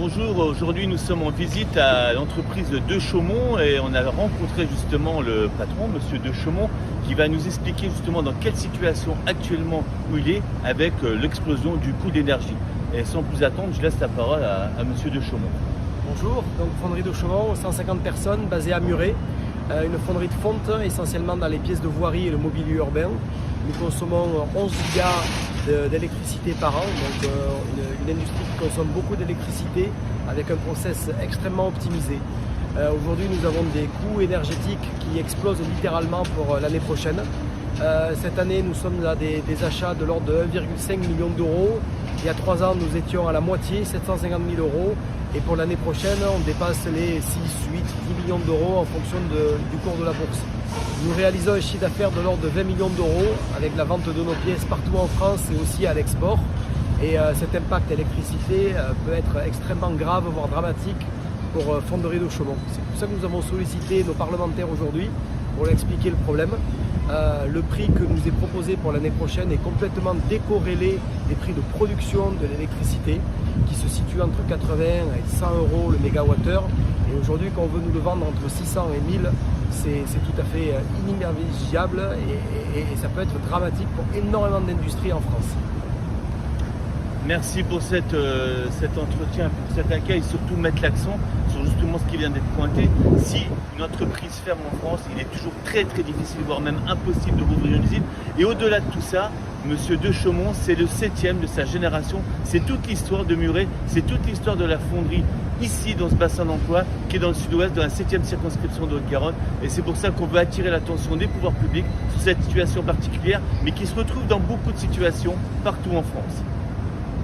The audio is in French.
Bonjour, aujourd'hui nous sommes en visite à l'entreprise de Chaumont et on a rencontré justement le patron, monsieur de Chaumont, qui va nous expliquer justement dans quelle situation actuellement où il est avec l'explosion du coût d'énergie. Et sans plus attendre, je laisse la parole à monsieur de Chaumont. Bonjour, donc fonderie de Chaumont, 150 personnes basée à Muret, une fonderie de fonte essentiellement dans les pièces de voirie et le mobilier urbain. Nous consommons 11 gigas d'électricité par an, donc une industrie qui consomme beaucoup d'électricité avec un process extrêmement optimisé. Aujourd'hui nous avons des coûts énergétiques qui explosent littéralement pour l'année prochaine. Cette année nous sommes à des achats de l'ordre de 1,5 million d'euros. Il y a 3 ans nous étions à la moitié, 750 000 euros. Et pour l'année prochaine, on dépasse les 6, 8, 10 millions d'euros en fonction du cours de la bourse. Nous réalisons un chiffre d'affaires de l'ordre de 20 millions d'euros avec la vente de nos pièces partout en France et aussi à l'export. Et cet impact électricité peut être extrêmement grave, voire dramatique pour Fonderie de Chaumont. C'est pour ça que nous avons sollicité nos parlementaires aujourd'hui pour leur expliquer le problème. Le prix que nous est proposé pour l'année prochaine est complètement décorrélé des prix de production de l'électricité qui se situent entre 80 et 100 euros le mégawattheure. Et aujourd'hui, quand on veut nous le vendre entre 600 et 1000, c'est tout à fait inimaginable et ça peut être dramatique pour énormément d'industries en France. Merci pour cet entretien, pour cet accueil, surtout mettre l'accent sur justement ce qui vient d'être pointé. Si une entreprise ferme en France, il est toujours très difficile, voire même impossible de rouvrir une usine. Et au-delà de tout ça, monsieur de Chaumont, c'est le 7e de sa génération. C'est toute l'histoire de Muret, c'est toute l'histoire de la fonderie ici dans ce bassin d'emploi qui est dans le sud-ouest, dans la 7e circonscription de Haute-Garonne. Et c'est pour ça qu'on veut attirer l'attention des pouvoirs publics sur cette situation particulière, mais qui se retrouve dans beaucoup de situations partout en France.